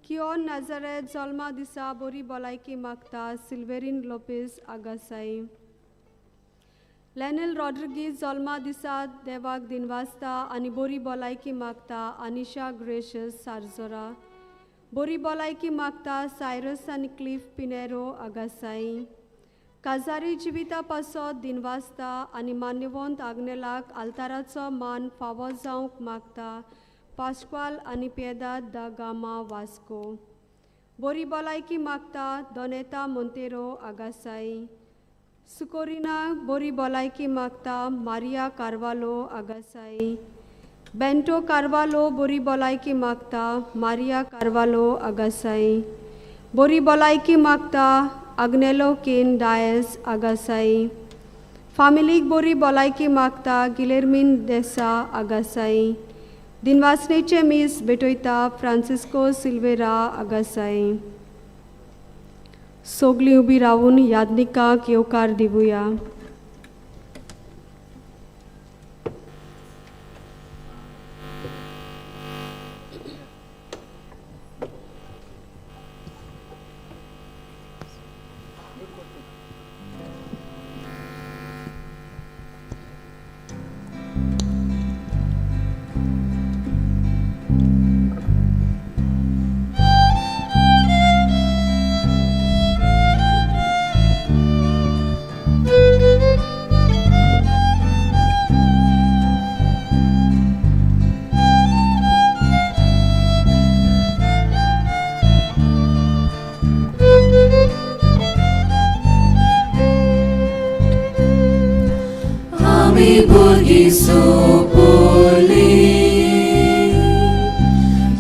किओन नाझारेत जल्मा दिसा बरी भलायकी मागता सिल्वेरीन लोपेज आगासाई. लॅनेल रॉड्रिगीज जल्मा दिसा देवाक दिनवासता आनी बरी भलायकी मागता अनिशा ग्रेशियस सारजोरा. बरी भलायकी मागता सायरस आनी क्लिफ पिनेरो आगासाई. काजारी जिविता पासत दिनवासता आनी मान्यवंत आग्नेलाक आल्ताराचो मान फावो जावंक मागता पास्क्वाल आनी पिएदाद दा गामा वास्को. बरी भलायकी मागता दोनेता मोंतेरो आगासाई. सुकोरिना बरी भलायकी मागता मारिया कार्वालो आगासाई. बेंटो कार्वालो बरी भलायकी मागता मारिया कार्वालो आगासाई. बरी भलायकी मागता आग्नेलो केन डायस आगासाई. फामिलीक बरी भलायकी मागता गिलेर्मिन देसा आगासाई. दिनवासनेचे मीस भेटयता फ्रांसिस्को सिल्वेरा आगासाई. सोगली उबी रावून यादनिकाक येवकार दिवया.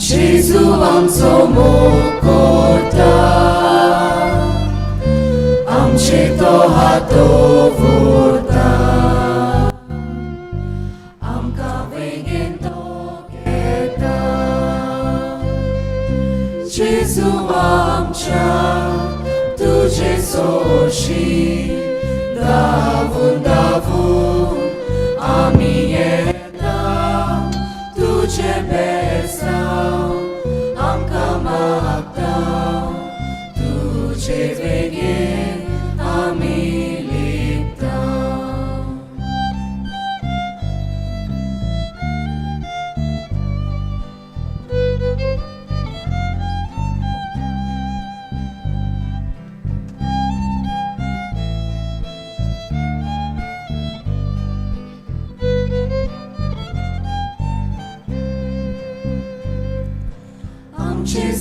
Gesù amco mokota, amce to hatovota, amka vegento keta. Gesù amcia, tuce soshi, davun davun, amieta, tuce besa.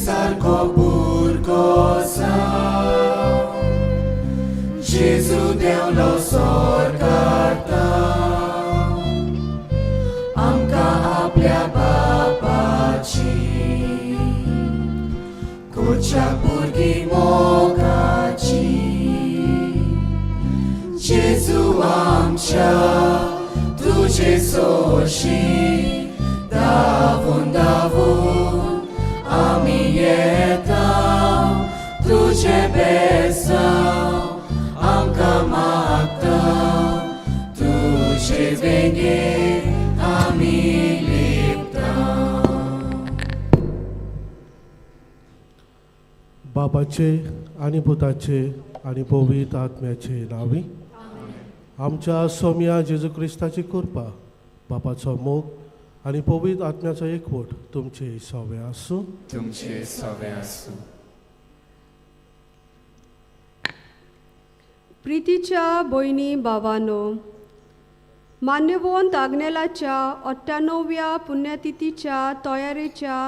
Sarko burgosa, Gesù deu lo sorgata, amka aplia babaci, kucha burgi mokaci. Gesù amcia, tuce soshi, davun davun. Amieta, tuce besa, amka magta, tuce venge, amilipta. बाबाचे आणि पुताचे आणि पवित्र आत्म्याचे नावी. आमच्या सोम्या जेजू क्रिस्ताची कृपा, बापाचो मोग आणि पवित्र आत्म्याचो एकवट तुमचे सवे आसूं. तुमचे सवे आसूं. प्रितीच्या भयणी भावांनो, मान्यवंत आग्नेलाच्या 98व्या पुण्यतिथीच्या तयारेच्या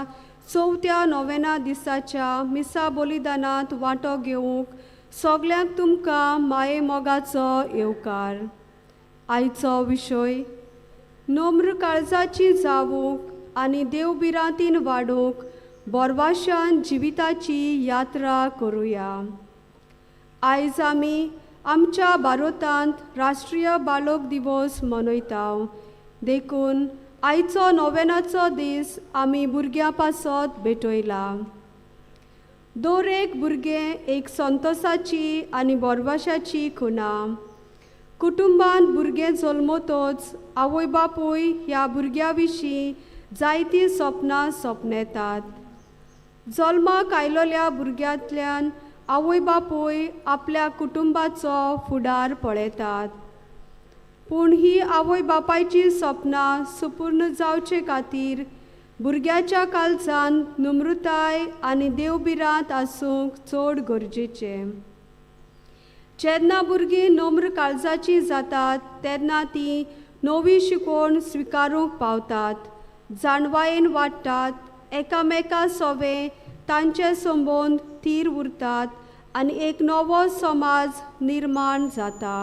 4थ्या नोवेना दिसाच्या मिसा बलिदानांत वांटो घेवंक सगल्यांक तुमकां माये मोगाचो येवकार. आयचो विशय नम्र काळजाची जावूंक आनी देवबिरांतीन वाडूंक बोरवाशान जिविताची यात्रा करुया. आयज आमी आमच्या भारतांत राष्ट्रीय बालोक दिवस मनयताव. देखून आयचो नोवेनाचो दीस आमी भुरग्यां पासत भेटयला. दर एक भुरगें एक संतोशाची आनी बोरवाशाची खुणा. कुटुंबांत भुरगें जल्मतच आवय बापूय ह्या भुरग्या विशीं जायतीं सपनां सपनेतात. जल्माक आयलोल्या भुरग्यांतल्यान आवय बापूय आपल्या कुटुंबाचो फुडार पळयतात. पूण ही आवय बापायची सपनां सुपूर्ण जावचे खातीर भुरग्याच्या काळजान नम्रताय आनी देवबिरांत आसूंक चड गरजेचें. जेन्ना भुरगीं नम्र काळजाची जातात तेन्ना तीं नवी शिकवण स्विकारूंक पावतात, जाणवायेन वाडटात, एकामेका सोबे तांचे संबंद थीर उरतात आनी एक नवो समाज निर्माण जाता.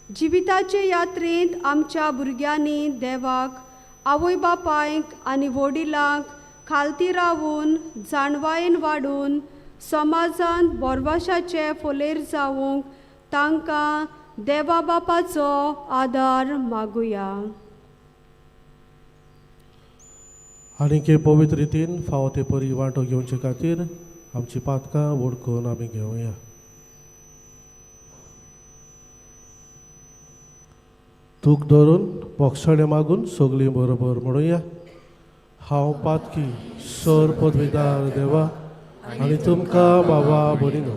जिविताचे यात्रेंत आमच्या भुरग्यांनी देवाक, आवय बापायक आनी वडिलांक खालती रावून जाणवायेन वाडून समाजांत बोरवाशाचे फोलेर जावंक तांकां देवा बापाचो आदार मागुया. आनीक हे पवित्र रितीन फावो ते परी वांटो घेवचे खातीर आमची पातकां वळखून आमी घेवया. तूक धरून बोक्षणे मागून सगळीं बरोबर म्हणुया. हांव पातकी सर पदवीदार देवा आनी तुमकां बाबा भयणीनो,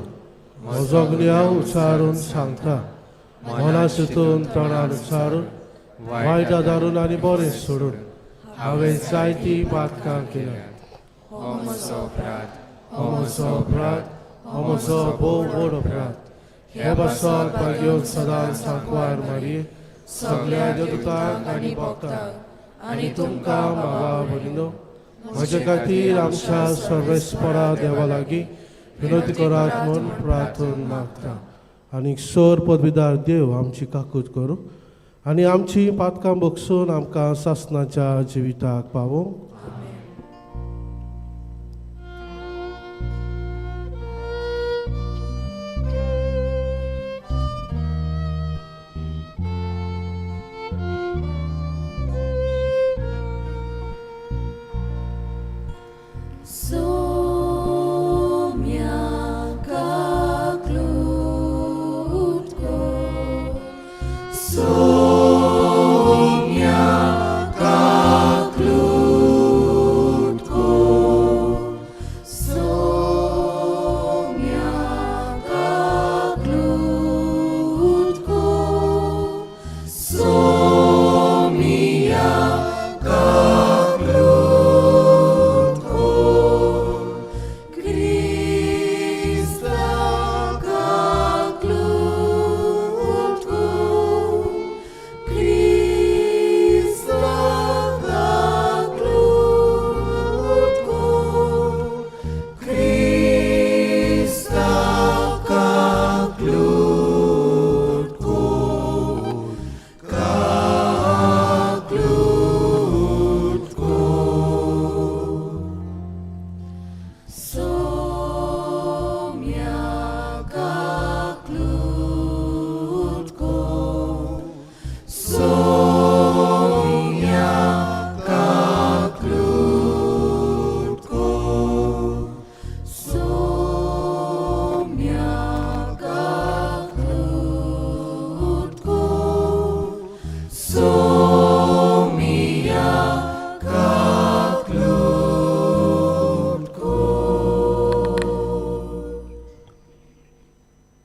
म्हजो गुन्यांव उच्चारून सांगता. मना चिंतून तोंडान उच्चारून वायट दारून आनी बरें सोडून हांवें जायतीं पातकां केल्यात. हो म्हजो अपराध, हो म्हजो अपराध, हो म्हजो भोव व्हड अपराध. हे बसत घेवन सदांच सांकवार मारये सगळ्या देवतांक आनी भक्तांक आनी तुमकां बाबा भयणीनो, म्हजे खातीर आमच्या सर्वेस्परा देवा लागीं विनोती करात म्हूण प्रार्थना मागता. आनीक सर पदवीदार देव आमची काकूट करूं आनी आमची पातकां बगसून आमकां सासणाच्या जिविताक पावोवंक.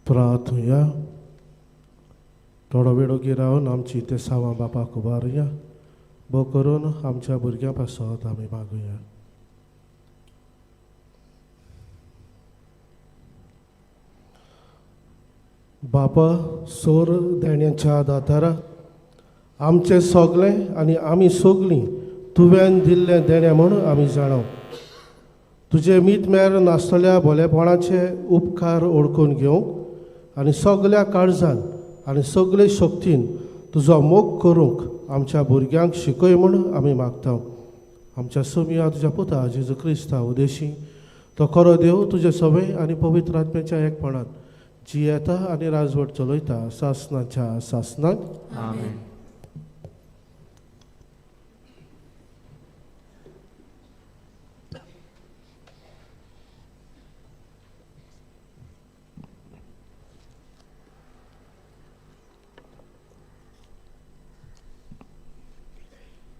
प्रार्थुया. थोडो वेळ ओगी रावन आमची ते सावा बापाक उबारुया. बो करून आमच्या भुरग्यां पासत आमी मागुया. बापा सोर देण्याच्या दातारा, आमचे सगळें आनी आमी सगळीं तुवें दिल्लें देणें म्हूण आमी जाणव. तुजे मीठ मेर नासतल्या भोलेपणाचे उपकार ओळखून घेवंक आनी सगळ्या काळजान आनी सगळे शक्तीन तुजो मोग करूंक आमच्या भुरग्यांक शिकय म्हूण आमी मागता. आमच्या सोमिया तुज्या पुता जेजू क्रिस्ता उदेशी तो खरो देव तुजे सवय आनी पवित्र आत्म्याच्या एकपणान जी येता आनी राजवट चलयता सासणाच्या सासणाक. आमेन.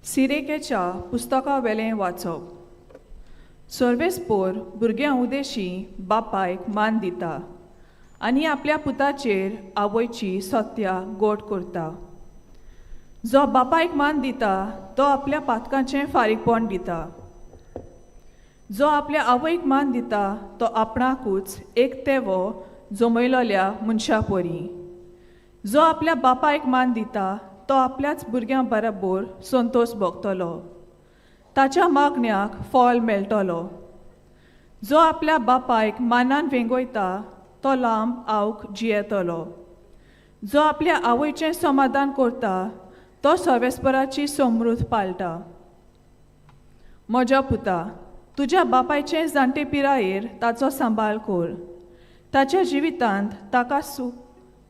सिरेकेच्या पुस्तका वेलें वाचप. सर्वेस्पोर भुरग्यां उदेशी बापायक मान दिता आनी आपल्या पुताचेर आवयची सत्या गोड करता. जो बापायक मान दिता तो आपल्या पातकांचें फारीकपण दिता. जो आपल्या आवयक मान दिता तो आपणाकूच एक तेवो जमयलोल्या मनशा परी. जो आपल्या बापायक मान दिता तो आपल्याच भुरग्यां बरोबर संतोश भोगतलो. ताच्या मागण्याक फळ मेळटलो. जो आपल्या बापायक मानान वेंगयता तो लांब आवक जियेतलो. जो आपल्या आवयचें समाधान करता तो सर्वेस्पराची समृद्ध पाळटा. म्हज्या पुता, तुज्या बापायचे जाणटे पिरायेर ताचो सांबाळ कर. ताच्या जिवितांत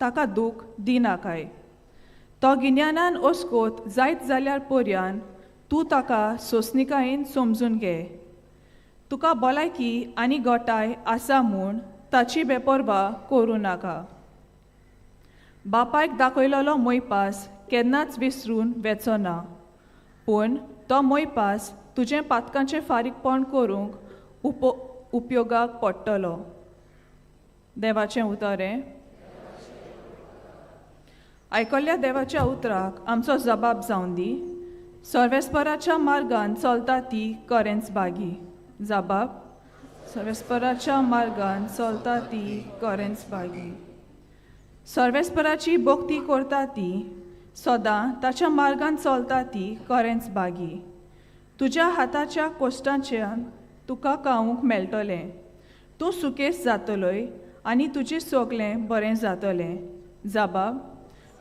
ताका दूख दिनाकाय. तो गिन्यानान ओस्कोत जायत जाल्यार पर्यान तूं ताका सोंसणिकायेन समजून घे. तुका भलायकी आनी गोठाय आसा म्हूण ताची बेपरवा करूं नाका. बापायक दाखयलोलो मोयपास केन्नाच विसरून वेचो ना, पूण तो मोयपास तुजें पातकांचें फारीकपण करूंक उपयोगाक पडटलो. देवाचें उतरें. आयकल्ल्या देवाच्या उतराक आमचो जबाब जावन दी. सर्वेस्पराच्या मार्गान चलता ती खरेंच बागी. जबाब. सर्वेस्पराच्या मार्गान चलता ती खरेंच बागी. सर्वेस्पराची भक्ती करता ती सदां ताच्या मार्गान चलता ती खरेंच बागी. तुज्या हाताच्या कोश्टांच्यान तुका खावंक मेळटलें. तूं सुकेस जातलोय आनी तुजें सगळें बरें जातलें. जबाब.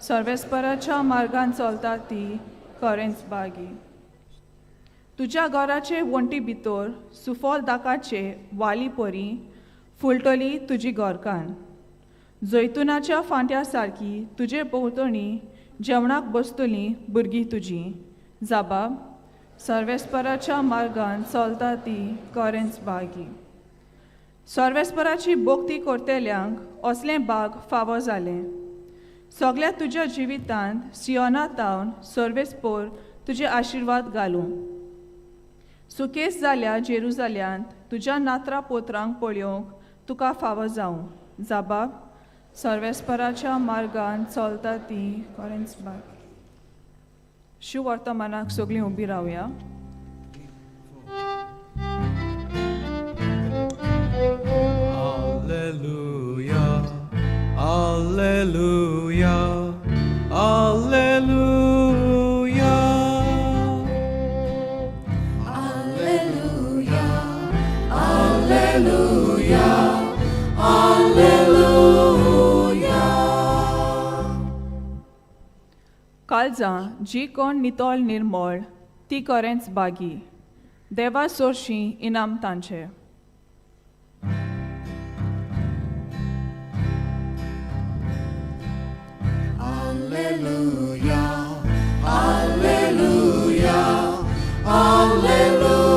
सर्वेस्पराच्या मार्गान चलता ती खरेंच बागी. तुज्या घराचे वण्टी भितर सुफोल दाकाचे वाली परी फुलटली तुजी घरकान. जैतुनाच्या फांट्या सारकी तुजे भोंवतणी जेवणाक बसतलीं भुरगीं तुजीं. जबाब. सर्वेस्पराच्या मार्गान चलता ती खरेंच बागी. सर्वेस्पराची भक्ती करतेल्यांक असलें भाग फावो जालें. सगळ्या तुज्या जिवितांत सियोनांत तावन सर्वेस्पोर तुजे आशिर्वाद घालूं. सुकेस जाल्या जेरुजाल्यांत तुज्या नात्रा पोत्रांक पळोवंक तुका फावो जावं. जबाब. सर्वेस्पराच्या मार्गान चलता ती खरेंच बागी. शिव वर्तमानाक सगळीं उबी रावया. Alleluia, Alleluia, Alleluia. Alleluia, Alleluia, Alleluia. काळजां जी कोण नितळ निर्मळ ती खरेंच बागी. देवा सोर्शी इनाम तांचे. Alleluia, Alleluia, Alleluia.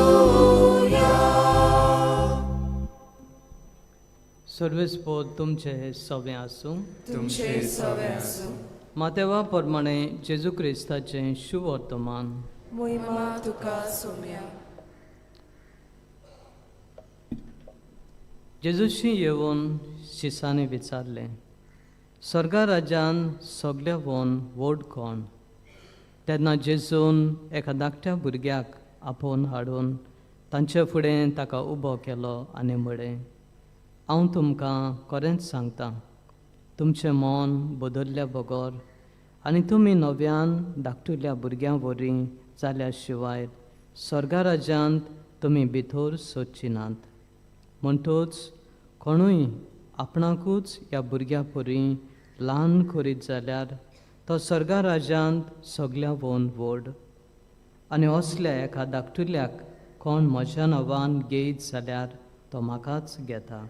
सर्वेस्पोर तुमचे सवे आसूं. तुमचे सवे आसूं. मातेवा प्रमाणे जेजू क्रिस्ताचें शुभ वर्तमान. मोहिमा तुका सोम्या. जेजूशी येवन शिसांनी विचारलें, स्वर्गा राज्यान सगळ्यावन व्हड कोण? तेन्ना जेजून एका धाकट्या भुरग्याक आपोवन हाडून तांचे फुडें ताका उबो केलो आनी म्हळें, हांव तुमकां खरेंच सांगतां, तुमचें मन बदल्ल्या बगर आनी तुमी नव्यान धाकटुल्या भुरग्यां वरी जाल्या शिवाय स्वर्गा राज्यांत तुमी भितर सोदची नात. म्हणटूच कोणूय आपणाकूच ह्या भुरग्या परी ल्हान करीत जाल्यार तो स्वर्गा राज्यांत सगळ्यावन व्हड. आनी असल्या एका धाकटुल्याक कोण म्हज्या नांवान घेयत जाल्यार तो म्हाकाच घेता.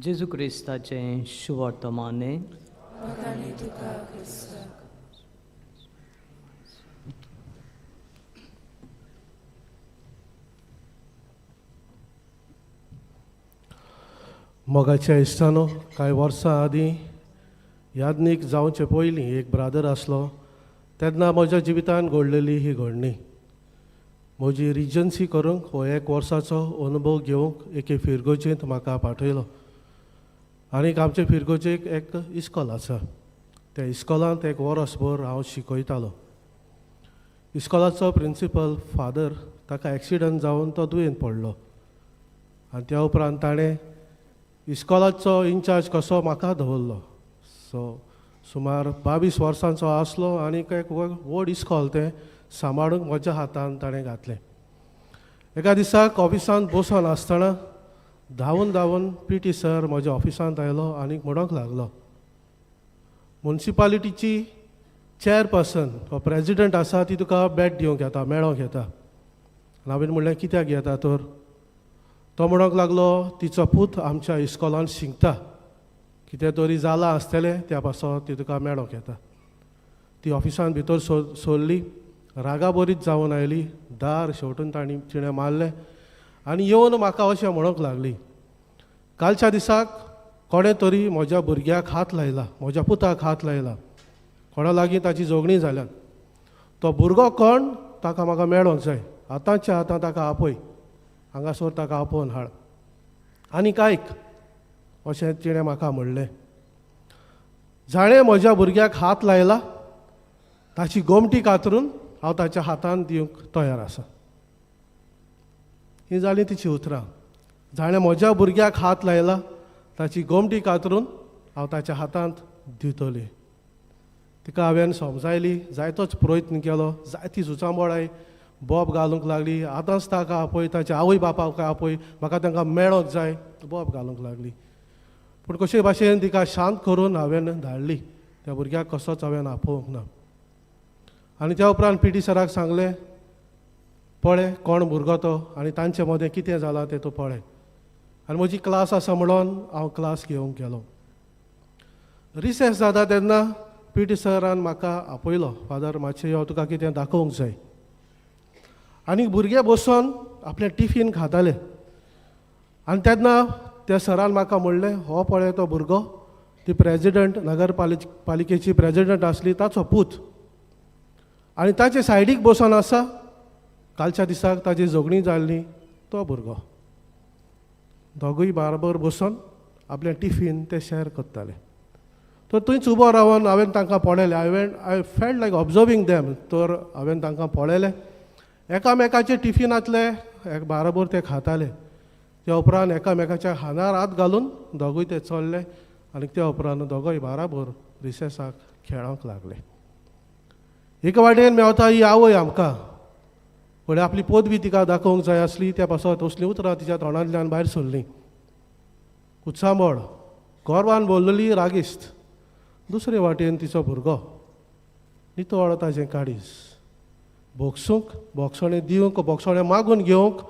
जेजू क्रिस्ताचें शुभ वर्तमाने. वखाणी तुका क्रिस्ता. मोगाच्या इश्टानो, कांय वर्सां आदीं यादनीक जावचे पयलीं एक ब्रादर आसलो. तेन्ना म्हज्या जिवितान घडलेली ही घडणी म्हजी रिजन्सी करूंक हो 1 वर्साचो अनुभव घेवंक एके फिरगोचेंत म्हाका पाठयलो. आनीक आमचे फिरगोचेक एक इस्कॉल आसा. त्या इस्कॉलांत 1 वर्सभर हांव शिकयतालो. इस्कॉलाचो प्रिंसिपल फादर ताका एक्सिडंट जावन तो दुयेंत पडलो आनी त्या उपरांत ताणें इस्कॉलाचो इन्चार्ज कसो म्हाका दवरलो. सुमार 22 वर्सांचो आसलो आनीक एक व्हड इस्कॉल तें सांबाळूंक म्हज्या हातांत ताणें घातलें. एका दिसाक ऑफिसांत बसून आसतना धांवून पीटी सर म्हज्या ऑफिसांत आयलो आनीक म्हणूंक लागलो, म्युनिसिपालिटीची चॅरपर्सन हो प्रेजिडंट आसा ती तुका बॅट दिवंक येता, मेळोंक येता. हांवें म्हणलें कित्याक येता तर? तो म्हणूंक लागलो तिचो पूत आमच्या इस्कॉलांत शिंकता, कितें तरी जालां आसतलें त्या पासो ती तुका मेळोंक येता. ती ऑफिसांत भितर सरली, रागा बरीच जावन आयली. दार शेवटून तिणें मारलें आनी येवन म्हाका अशें म्हणूंक लागली, कालच्या दिसाक कोणें तरी म्हज्या भुरग्याक हात लायला, म्हज्या पुताक हात लायला, कोणा लागीं ताची जोगणी जाल्यात. तो भुरगो कोण ताका म्हाका मेळोंक जाय. आतांच्या आतां ताका आपय, हांगासर ताका आपोवन हाड. आनीक आयक अशें तिणें म्हाका म्हणलें. जाणें म्हज्या भुरग्याक हात लायला ताची गोमटी कातरून हांव ताच्या हातांत दिवंक तयार आसा. ही जालीं तिची उतरां. जाणें म्हज्या भुरग्याक हात लायला ताची गोमटी कातरून हांव ताच्या हातांत दिवतली. तिका हांवें समजायली, जायतोच प्रयत्न केलो, जायती सुचांबळाय बोब घालूंक लागली. आतांच ताका आपय, ताच्या आवय बापायक आपय, म्हाका तांकां मेळोंक जाय, बोब घालूंक लागली. पूण कशे भाशेन तिका शांत करून हांवें धाडली. त्या भुरग्याक कसोच हांवें आपोवंक ना. आनी त्या उपरांत पीटी सराक सांगलें, पळय कोण भुरगो तो आनी तांचे मदें कितें जालां तें तूं पळय. आनी म्हजी क्लास आसा म्हणून हांव क्लास घेवंक गेलो. रिसेस जाता तेन्ना पीटी सरान म्हाका आपयलो, फादर मातशें यो, तुका कितें दाखोवंक जाय. आनी भुरगे बसून आपलें टिफीन खाताले. आनी तेन्ना त्या सरान म्हाका म्हणलें, हो पळय तो भुरगो, ती प्रेजिडंट, नगरपालिकेची प्रेजिडंट आसली ताचो पूत. आनी ताचे सायडीक बसून आसा कालच्या दिसाक ताची जोगणी जाल्ली तो भुरगो. दोगूय बाराबर बसून आपलें टिफीन ते शेअर करताले. तर थंयच उबो रावन हांवें तांकां पळयलें. I felt like observing them. तर हांवें तांकां पळयलें, एकामेकाचे टिफिनांतले बाराबर ते खाताले. त्या उपरांत एकामेकाच्या हानार हात घालून दोगूय ते चल्ले आनी त्या उपरांत दोगूय बाराबर रिसेसाक खेळोंक लागले. एका वाटेन मेवता ही आवय आमकां, फुडें आपली पदवी तिका दाखोवंक जाय आसली, त्या पासत असलीं उतरां तिच्या तोंडांतल्यान भायर सरलीं. उत्सांबळ, गोरवान बोललेली रागिस्त. दुसरे वाटेन तिचो भुरगो, नितळ ताचें काळीज, बोगसूंक, बोगसणें दिवंक, बोगसणें मागून घेवंक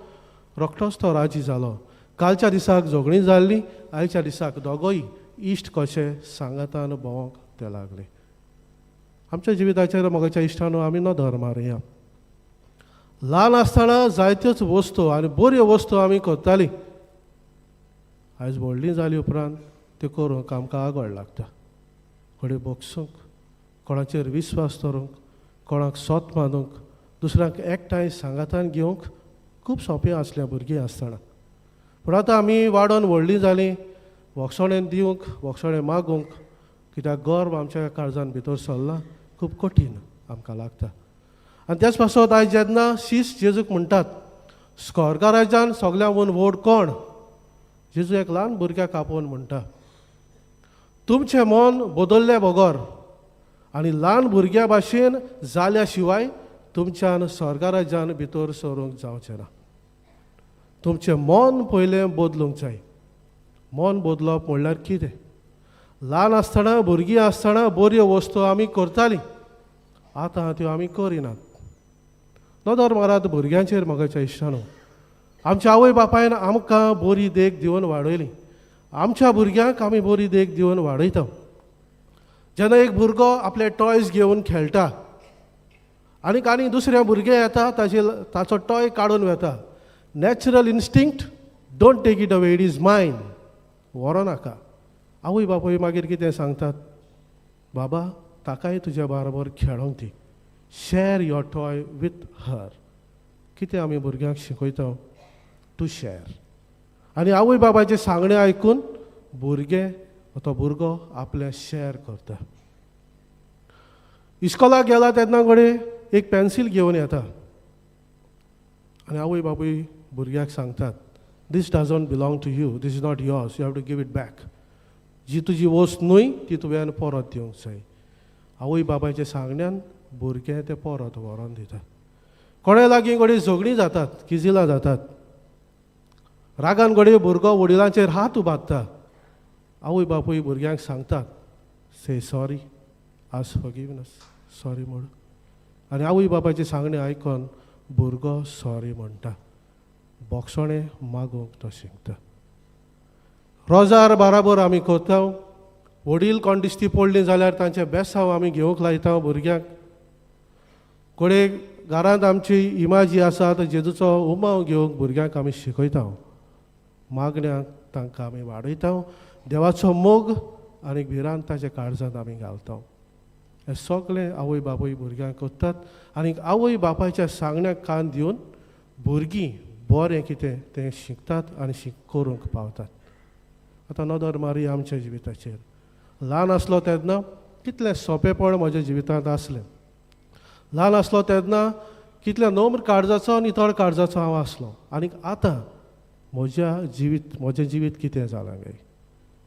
रोखडोच तो राजी जालो. कालच्या दिसाक जोगणी जाल्ली, आयच्या दिसाक दोगोय इश्ट कशे सांगातान भोंवंक ते लागले. आमच्या जिविताचेर मोगाच्या इश्टानो आमी नदर मारया. ल्हान आसतना जायत्योच वस्तू आनी बऱ्यो वस्तू आमी करतालीं. आयज व्हडलीं जालीं उपरांत त्यो करूंक आमकां आगोड लागता. कोणे बोगसूंक, कोणाचेर विस्वास दवरूंक, कोणाक सोत मानूंक, दुसऱ्यांक एकठांय सांगातान घेवंक खूब सोंपें आसलें भुरगीं आसतना. पूण आतां आमी वाडोवन व्हडलीं जालीं, वखसणें दिवंक, वखसणें मागूंक, कित्याक गर्व आमच्या काळजान भितर सरलां, खूब कठीण आमकां लागता. आनी त्याच पासत आयज जेन्ना शीस जेजूक म्हणटात, स्वर्गा राज्यान सगळ्यांत व्हड कोण? जेजू एक ल्हान भुरग्याक आपोवन म्हणटा, तुमचें मन बदल्लें बगर आनी ल्हान भुरग्या भाशेन जाल्या शिवाय तुमच्यान स्वर्गा राज्यान भितर सरूंक जावचें ना. तुमचें मन पयलें बदलूंक जाय. मन बदलप म्हणल्यार कितें? ल्हान आसतना, भुरगीं आसतना बऱ्यो वस्तू आमी करतालीं, आतां त्यो आमी करिनात. नदर मारात भुरग्यांचेर मोगाच्या इश्टानो. आमच्या आवय बापायन आमकां बरी देख दिवन वाडयली. आमच्या भुरग्यांक आमी बरी देख दिवन वाडयता. जेन्ना एक भुरगो आपले टॉयज घेवन खेळटा आनी दुसरे भुरगे येता, ताचो टॉय काडून वेता, natural instinct, don't take it away, it is mine, व्हरो नाका. आवय बापूय मागीर कितें सांगतात, बाबा ताकाय तुज्या बरोबर खेळोंक दी, share your toy with her. कितें आमी भुरग्यांक शिकयता? To share. आनी आवय बाबाचें सांगणें आयकून तो भुरगो आपलें शेअर करता. इस्कॉलाक गेला तेन्ना कडेन एक पेन्सील घेवन येता आनी आवय बापूय भुरग्याक सांगतात, this doesn't belong to you, this is not yours, you have to give it back. जी तुजी वस्त न्हय ती तुवें परत दिवंक जाय. आवय बाबायच्या सांगण्यान भुरगें तें परत व्हरोन दिता. कोणे लागीं घडये झगडीं जातात, किजिलां जातात. रागान घडये भुरगो वडिलांचेर हात उबारता. आवय बापूय भुरग्यांक सांगतात, से सॉरी, आज फॉरगिवनेस, सॉरी म्हण. आनी आवय बापायचें सांगणें आयकून भुरगो सॉरी म्हणटा. बोगसोणें मागूंक तो शिकता. रोजार बाराबर आमी करता. वडील कोण दिश्टी पडलीं जाल्यार तांचें बेसांव आमी घेवंक लायता भुरग्यांक. कोणे घरांत आमची इमाजी आसा तो जेजूचो उमाव घेवंक भुरग्यांक आमी शिकयता. मागण्यांक तांकां आमी वाडयता. देवाचो मोग आनी भिरांत ताच्या काळजांत आमी घालता. हें सगळें आवय बापूय भुरग्यांक करतात. आनी आवय बापायच्या सांगण्याक कान दिवन भुरगीं बरें कितें तें शिकतात आनी करूंक पावतात. आतां नदर मारी आमच्या जिविताचेर. ल्हान आसलो तेन्ना कितलें सोंपेपण म्हज्या जिवितांत आसलें. ल्हान आसलो तेन्ना कितलें नम्र काळजाचो नितळ काळजाचो हांव आसलो. आनी आतां म्हजें जिवीत कितें जालां गे.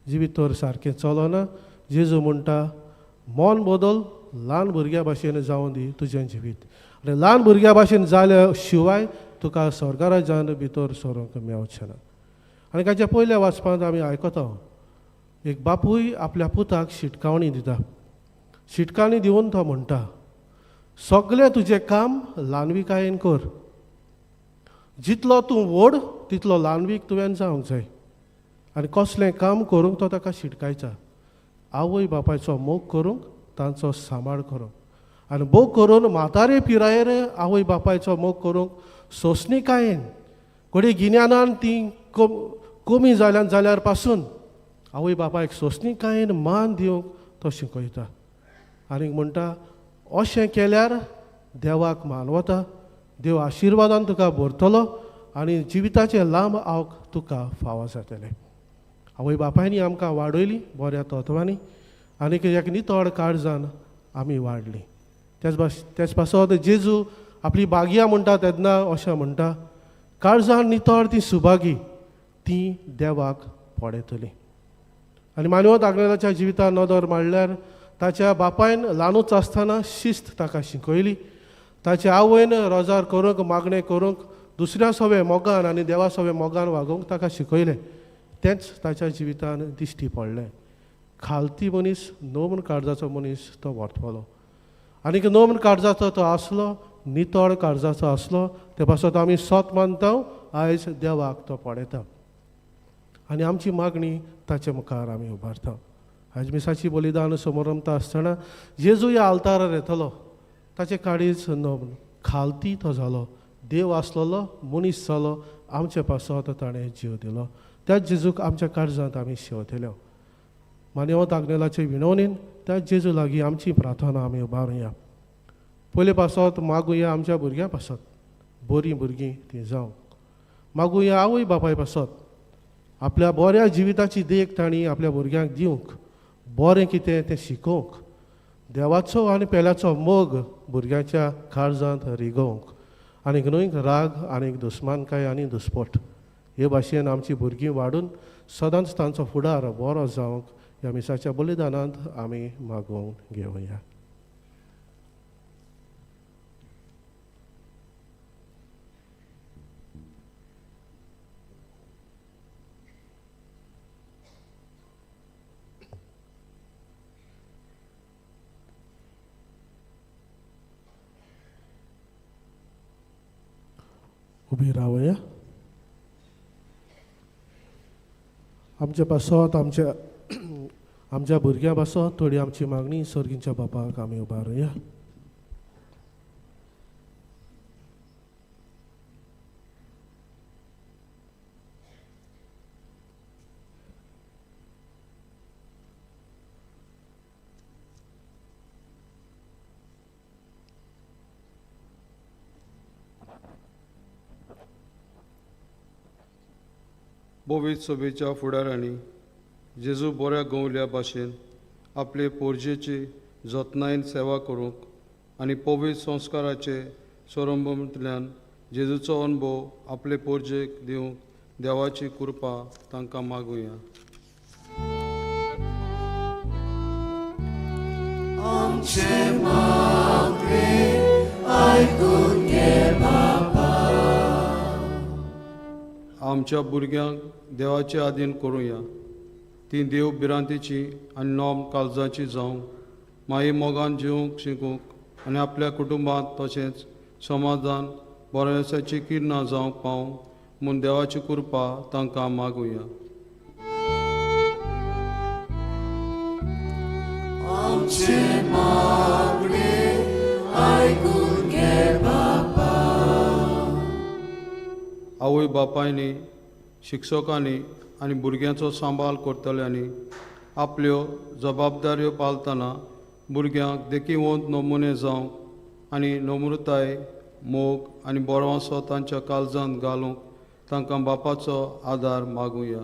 जिवीत तर सारकें चलना. जेजू म्हणटा, मन बदल, ल्हान भुरग्या भाशेन जावं दी तुजें जिवीत. आनी ल्हान भुरग्या भाशेन जाल्या शिवाय तुका स्वर्गा राज्यांत भितर सरूंक मेळचें ना. आनी ताच्या पयल्या वाचपांत आमी आयकता, एक बापूय आपल्या पुताक शिटकावणी दिता. शिटकावणी दिवन तो म्हणटा, सगळें तुजें काम ल्हानविकायेन कर. जितलो तूं व्हड तितलो ल्हानवीक तुवें जावंक जाय. आनी कसलें काम करूंक तो ताका शिटकायता. आवय बापायचो मोग करूंक, तांचो सांबाळ करूंक. आनी मोग करून म्हातारे पिरायेर आवय बापायचो मोग करूंक सोंसणीकायेन, घडये गिन्यानान ती कमी जाल्यार पासून आवय बापायक सोंसणीकायेन मान दिवंक तो शिकयता. आनीक म्हणटा, अशें केल्यार देवाक मान वता, देव आशिर्वादान तुका भरतलो आनी जिविताचें लांब आवक तुका फावो जातलें. आवय बापायनी आमकां वाडयलीं बऱ्या तत्वांनी आनीक एक नितळ काळजान आमी वाडलीं. तेच पासत जेजू आपली बागया म्हणटा तेन्ना अशें म्हणटा, काळजान नितळ ती सुभागी ती देवाक पडयतली. आनी मानवत आग्नेलाच्या जिवितान नदर मारल्यार ताच्या बापायन ल्हानूच आसतना शिस्त ताका शिकयली. ताच्या आवयन रोजार करूंक, मागणें करूंक, दुसऱ्या सवे मोगान आनी देवा सवे मोगान वागोवंक ताका शिकयलें. तेंच ताच्या जिवितान दिश्टी पडलें. खालती मनीस, नम्र काळजाचो मनीस तो व्हरतलो. आनीक नम्र काळजाचो तो आसलो, नितळ काळजाचो आसलो, ते पासत आमी सोत मानता, आयज देवाक तो पडयता. आनी आमची मागणी ताचे मुखार आमी उबारता. आयज मिसाची बलिदान समोर रमता आसतना जेजू ह्या आल्तारार येतलो. ताचे काळीज नम्र, खालती तो जालो, देव आसलेलो, मनीस जालो, आमचे पासत ताणें जीव दिलो. त्याच जेजूक आमच्या काळजांत आमी शेवतल्यो. मानवत आग्नेलाचे विनवणेन त्याच जेजू लागीं आमची प्रार्थना आमी उबारुया. पयले पासत मागुया आमच्या भुरग्यां पासत बरीं भुरगीं तीं जावंक. मागुया आवय बापाय पासत आपल्या बऱ्या जिविताची देख तांणी आपल्या भुरग्यांक दिवंक, बरें कितें तें शिकोवंक, देवाचो आनी पेल्याचो मोग भुरग्याच्या काळजांत रिगोवंक. आनीक न्हय राग आनीक दुस्मानकाय आनी दुस्पट हे भाशेन आमची भुरगीं वाडून सदांच तांचो फुडार बरो जावंक ह्या मिसाच्या बलिदानांत आमी मागोवन घेवया. उबी रावया. आमच्या पासत आमच्या भुरग्यां पासत थोडी आमची मागणी सर्गींच्या बापाक आमी उबारुया. बोवीत सभेच्या फुडाऱ्यांनी जेजू बऱ्या गवल्या भाशेन आपले पोरजेची जतनायेन सेवा करूंक आनी पवित्र संस्काराचे सोरंभतल्यान जेजूचो अनुभव आपले पोरजेक दिवंक देवाची कृपा तांकां मागुया. आमचे मागणे आयकून घे बाबा. आमच्या भुरग्यांक देवाचे आधीन करुया. ती देव भिरांतीची आनी नॉम काळजाची जावंक माई मोगान जिवंक शिकूंक आनी आपल्या कुटुंबांत तशेंच समाजान बऱ्यासाची किरणां जावंक पावंक म्हूण देवाची कृपा तांकां मागुया. आमचे मागणे आयकून घे बाबा. आवय बापायनी शिक्षकांनी आनी भुरग्यांचो सांबाळ करतल्यांनी आपल्यो जबाबदाऱ्यो पालतना भुरग्यांक देखीवंत नमुने जावंक आनी नम्रताय मोग आनी बरोवांसो तांच्या काळजांत घालूंक तांकां बापाचो आदार मागुया.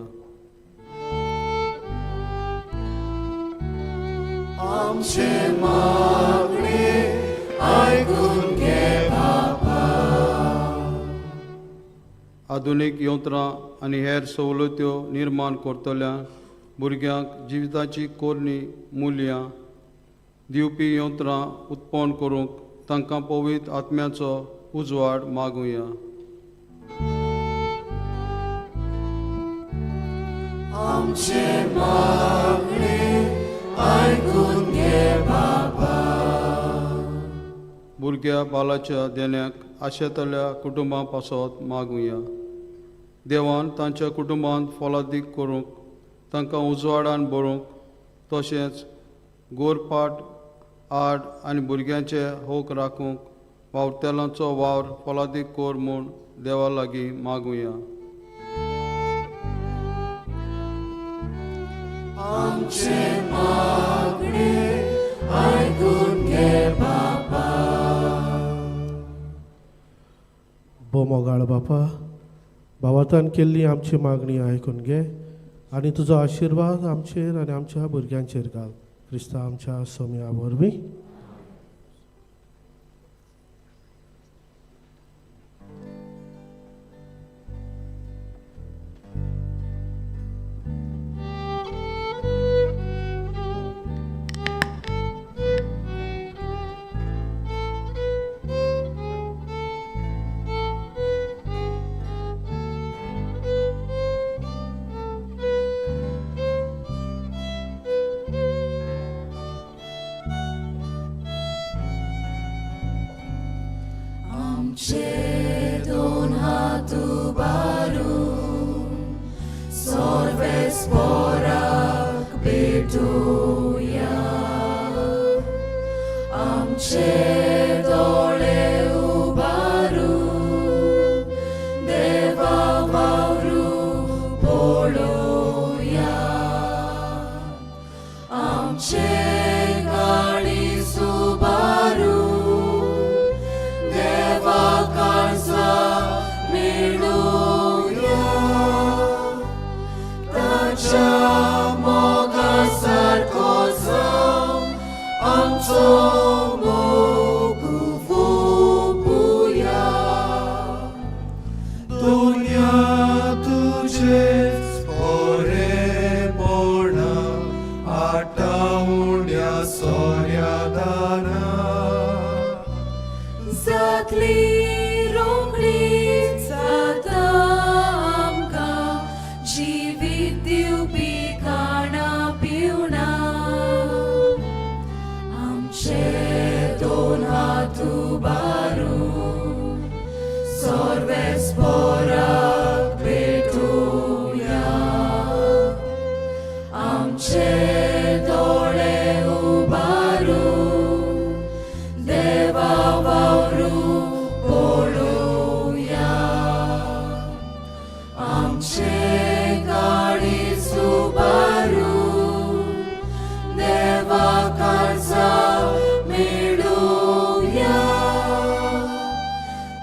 आमचे मागणे आयकून घे बाबा. आधुनीक यंत्रां आनी हेर सवलत्यो निर्माण करतल्या भुरग्यांक जिविताची कोरणी मुल्यां दिवपी यंत्रां उत्पन्न करूंक तांकां पवित्र आत्म्याचो उजवाड मागुया. आमचे मागणे आयकून घे बाबा. भुरग्या बालाच्या देण्याक आशेतल्या कुटुंबां पासत मागुया. देवान तांच्या कुटुंबांत फलादीक करूंक तांकां उजवाडान भरूंक तशेंच गोरपाट आड आनी भुरग्यांचे होक राखूंक वावरतेलांचो वावर फलादीक कोर म्हूण देवा लागीं मागुया. आमचे मागणे आयकून घे बाबा. बो मोगाळ बापा, भावातान केल्ली आमची मागणी आयकून घे आनी तुजो आशिर्वाद आमचेर आनी आमच्या भुरग्यांचेर घाल. क्रिस्ता आमच्या सोम्या वरवीं. आमचे दोन हात उबारून सर्वेस्पराक भेटूया. आमचे दोळे उबारून देवा वावरू पळोवया. आमचे गाडी सुबारू देवा काळजा मेळोवया. ताच्या मोगा सारको जावं आमचो मोग भोगुया. दुनिया तुजेच बरेपणा आटावण्या सोऱ्या दाना. जातली रोखडीच जाता आमकां जिवीत दिवपी खाणा पिवणा. आमचे दोन हात उबारून सर्वेस्पराक भेटूया. आमचे दोळे उबारून देवा वावरू पळोवया. आमचे गाडी सुबारून देवा काळजा मेळोवया.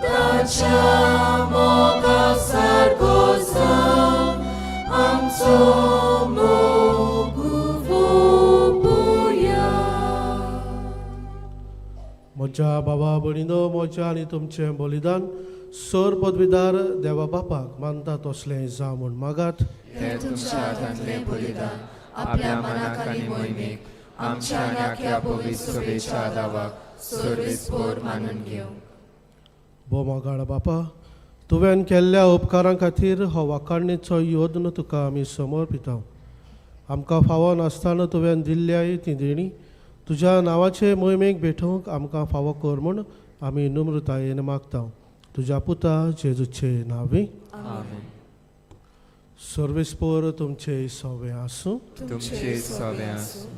ताच्या मोगा सारको जावं आमच्या भावा भयणीनो मोच्या आनी तुमचें बलिदान सर पदवीदार देवा बापाक मानता तसलें जावं म्हूण मागात. हे तुमच्या हातांतले बलिदान आपल्या मनाक आनी मोहिमेक आमच्या आनी आख्या पवित्र सभेच्या आदावाक सर्वेस्पोर मानून घेवं. बोमागाड बापा, तुवें केल्ल्या उपकारां खातीर हो वाखाणणेचो योद्न तुका आमी समर्पिता. आमकां फावो नासतना तुवें दिल्ल्या ती देणी तुज्या नांवाचे मोहिमेक भेटोवंक आमकां फावो कर म्हूण आमी नम्रतायेन मागता. तुज्या पुता जेजूचे नांवी. सर्वेस्पोर तुमचे सवे आसूं. तुमचे सवे आसूं.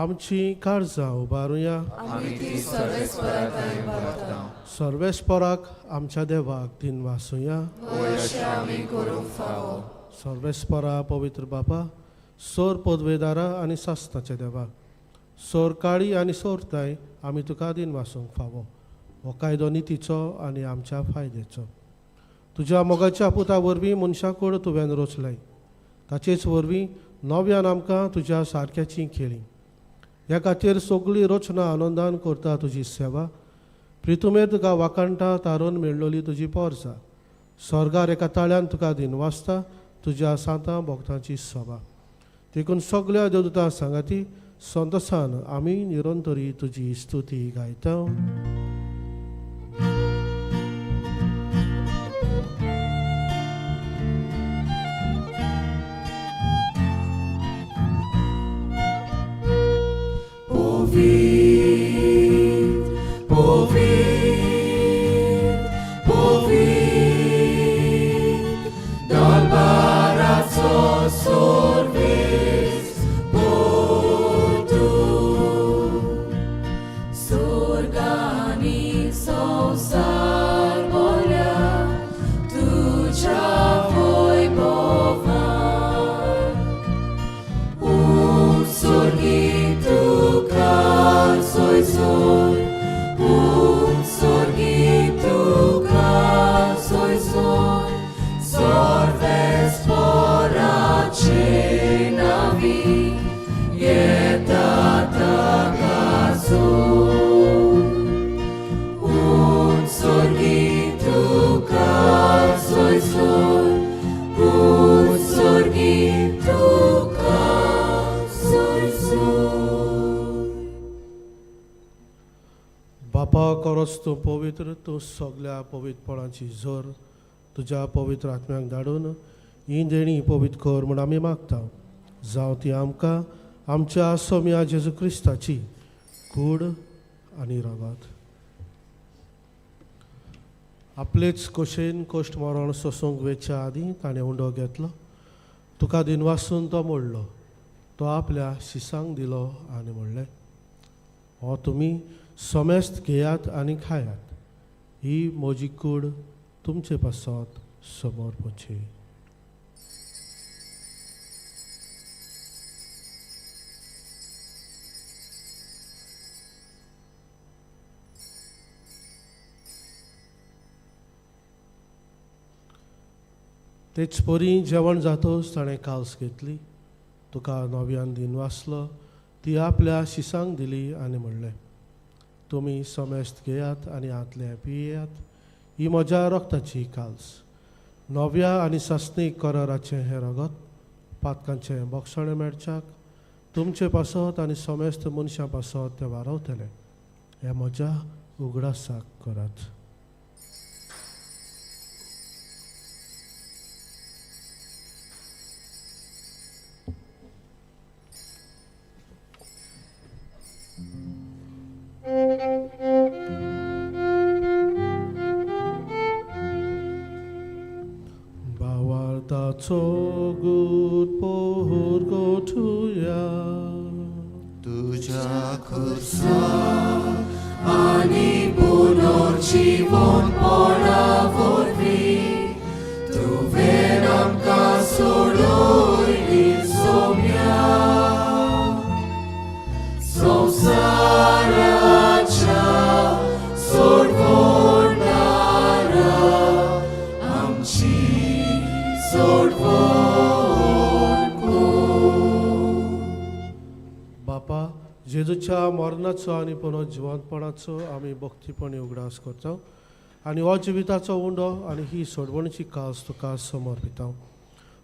आमची काळजां उबारुया. आमी ती सर्वेस्पराताय उबारता. सर्वेस्पराक आमच्या देवाक दिन वासुया. अशें आमी करूंक फावो. सर्वेस्परा पवित्र बापा, सोर पदवेदारा आनी सासणाच्या देवा, सोर काळी आनी सोरताय आमी तुका दिन वासूंक फावो. हो कायदो नितीचो आनी आमच्या फायद्याचो. तुज्या मोगाच्या पुता वरवीं मनशाकूड तुवें रचलाय. ताचेच वरवीं नव्यान आमकां तुज्या सारक्याची केली. ह्या खातीर सगळी रचना आनंदान करता तुजी सेवा. प्रितुमेर तुका वाकाणटा तारून मेळ्ळोली तुजी पोरसां. स्वर्गार एका ताळ्यान तुका दिन वाचता तुज्या सांतां भोगतांची सभा. देखून सगळ्या देवदूतां सांगाती संतोसान आमी निरंतरी तुजी स्तुती गायता. बापा खरोच तूं पवित्र, तूं सगळ्या पवित्रपणाची जोर तुज्या पवित्र आत्म्याक धाडून ही देणी पवित्र कर म्हूण आमी मागता. जावं ती आमकां आमच्या सोम्या जेजू क्रिस्ताची कूड आनी रगत. आपलेच कोशेन कोश्ट मरण सोसूंक वेच्या आदीं ताणें उंडो घेतलो. तुका दिन वासून तो मोडलो. तो आपल्या शिसांक दिलो आनी म्हणलें, हो तुमी समेस्त घेयात आनी खायात. ही म्हजी कूड तुमचे पासत समोर पोचे. तेच परी जेवण जातोच ताणें काल्स घेतली. तुका नव्यान दिन वाचलो. ती आपल्या शिसांक दिली आनी म्हणलें, तुमी समेस्त घेयात आनी आतले पियेयात. ही म्हज्या रक्ताची काल्स. नव्या आनी सासणीक कराराचें हें रगत पातकांचें बोक्षण मेळच्याक तुमचे पासत आनी समेस्त मनशां पासत तें वारवतलें. हें म्हज्या उगडासाक करात. Bawartaco good pohor gotuya. तुझ्या खुर्सा आनी पुनर्जीवन पडावरवी तुवें आमकां सोडयली सोम्या. संवसाराच्या सोडवणारा आमची सोडवण. बापा, जेजूच्या मरणाचो आनी पुनर्जिवंतपणाचो आमी भक्तीपणी उगडास करता आनी हो जिविताचो उंडो आनी ही सोडवणीची कास तुका समर्पिता.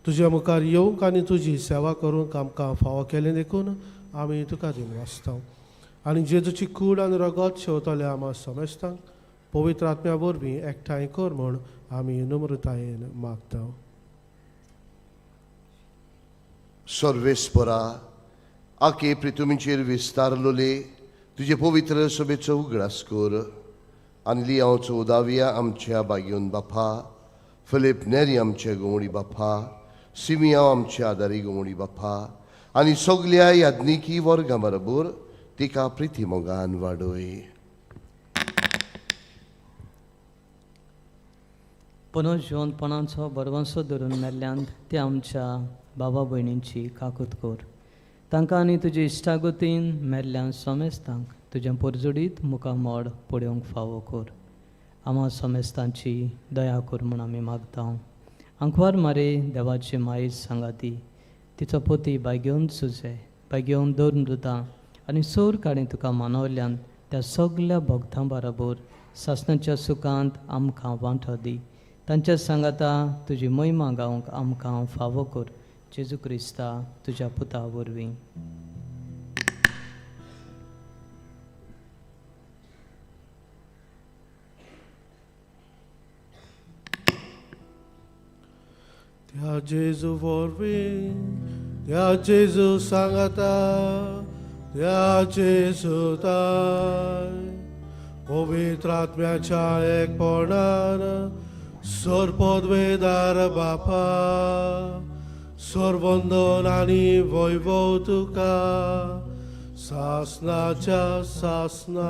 तुज्या मुखार येवंक आनी तुजी सेवा करूंक आमकां फावो केलें देखून आमी तुका दिवन वाचता. आनी जेजूची कूड आनी रगत शेवतले आमा समेस्तांक पवित्र आत्म्या वरवीं एकठांय कर म्हूण आमी नम्रतायेन मागता. सर्वेस्परा आके पृथ्वीचेर विस्तारलोले तुजे पवित्र सभेचो उगडास कर आनी लियांवचो उदाविया आमच्या बागेवन बापा, फिलीप नेरी आमचे गोवणी बापा, सिमिया आमचे आदारी गोवणी बापा आनी सगल्या याज्ञिकी वर्गा बरोबर तिका प्रिती मोगान वाडय. पुनर्जिवंतपणाचो बरवंसो धरून मेल्ल्यान ते आमच्या बाबा भयणींची काकूत कर. तांकां आनी तुजे इश्टागतीन मेल्ल्यान समेस्तांक तुज्या परजोडीत मुखामोड पळोवंक फावो कर. आमा समेस्तांची दया कर म्हूण आमी मागता. आंकवार मारे देवाचे मायेर सांगाती तिचो पोती बागेवन सुजे बागेवन दवरून दुता आनी सोर काडीं तुका मानवल्यान त्या सगल्या भक्तां बरोबर सासणाच्या सुखांत आमकां वांटो दी. तांच्या सांगाता तुजी महिमा गावंक आमकां फावो कर. जेजू क्रिस्ता तुज्या पुता वरवीं. त्या जेजू वरवीं त्या जेजू सांगाता त्या जेजू ताय पवित्र आत्म्याच्या एकपणान सर्पद्वेदार बापा सर्वंदन आनी वैभव तुका सासनाच्या सासना.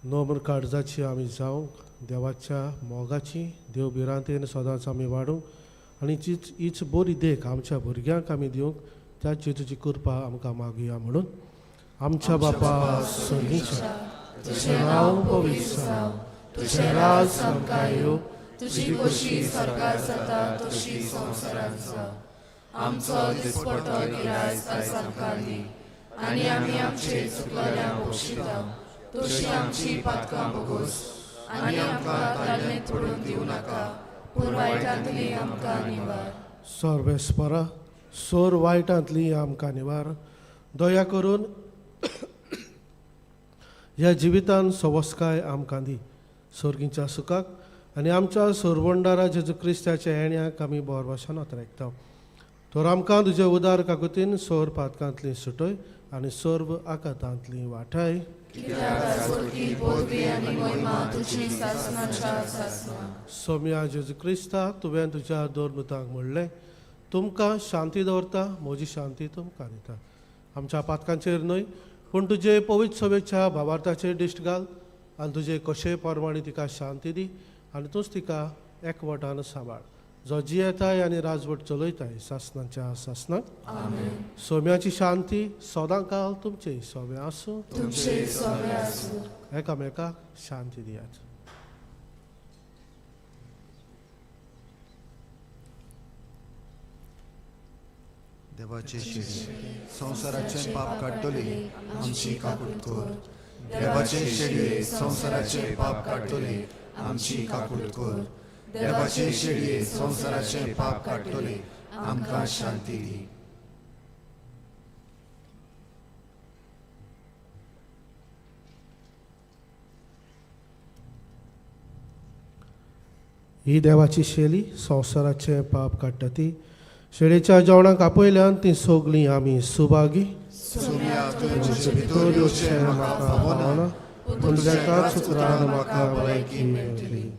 नोमर काळजाची आमी जावंक देवाच्या मोगाची देव भिरांतेन सदांच आमी वाडूंक आनी हीच बरी देख आमच्या भुरग्यांक आमी दिवंक त्या जेजूची कृपा आमकां मागुया म्हणून. आमच्या बापा स्वर्गीच्या तुजें नांव पवित्र जावं, तुजें राज आमकां येवं, तुजी कशी स्वर्गार जाता तशी संवसारांत जावं. आमचो दिसपट्टो गिरायज आयज आमकां दी आनी आमी आमचे चुकलेल्यांक बक्षिता तशी आमची पातकां बोगोस आनी आमकां ताळमेत पडून दिवं नाका पूण वायटांतली आमकां निवार. सर्वेस्परा सोर वायटांतली आमकां निवार. दया करून ह्या जिवितान सवस्काय आमकां दी. सर्गीच्या सुखाक आनी आमच्या सोरवंडारा जेजू क्रिस्ताच्या येण्याक आमी बोरवोसान आतरायता. तर आमकां तुजे उदार काकुतीन सोर पातकांतली सुटय आनी सर्व आकातांतली वाटाय. सोम्या जेजू क्रिस्ता तुवें तुज्या दोरमुतांक म्हणलें तुमकां शांती दवरता म्हजी शांती तुमकां दिता. आमच्या पातकांचेर न्हय पूण तुजे पवित्र सभेच्या भावार्थाचेर दिश्ट घाल आनी तुजे कशे परमाणे तिका शांती दी आनी तूंच तिका एकवटान सांबाळ जो जियेताय आनी राजवट चलयताय सासणाच्या सासणाक. सोम्याची शांती सदां काल तुमचे सोबे आसूं. एकामेकाक शांती दियात. देवाचे शेडये संवसाराचे पाप काडटले आमची काकूट कर. देवाचे शेडये संवसाराचे पाप काडटले आमची काकूट कर. देवाचे शेडये संवसाराचे पाप काडटले आमकां शांती दी. ही देवाची शेली संवसाराचे पाप काडटा ती. शेळेच्या जेवणाक आपयल्यान ती सगळीं आमी सुभागी. भितर येवचें म्हाका फावना पूण तुज्या सुत्रान म्हाका भलायकी मेळटली.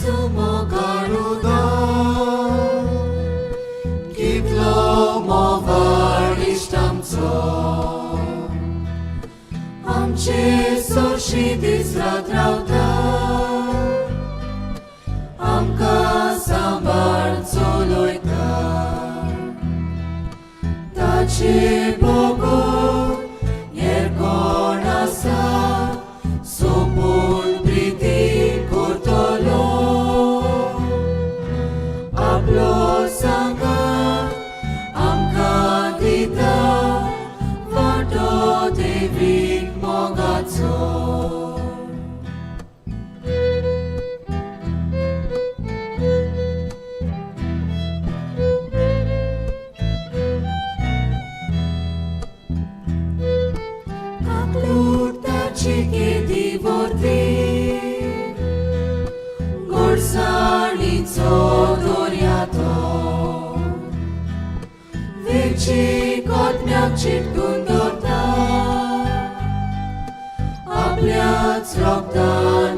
sumogaruda kitlo movar ishtamco amche soshidis radrauta amka sambarco loita tachi bogu yerkonasa supun priti kurtolo aplo sanga amka dita vato devik mogatso Chiki divorti Gorsanico doriato Vici kotmiak chitkun dorta Apliat rokta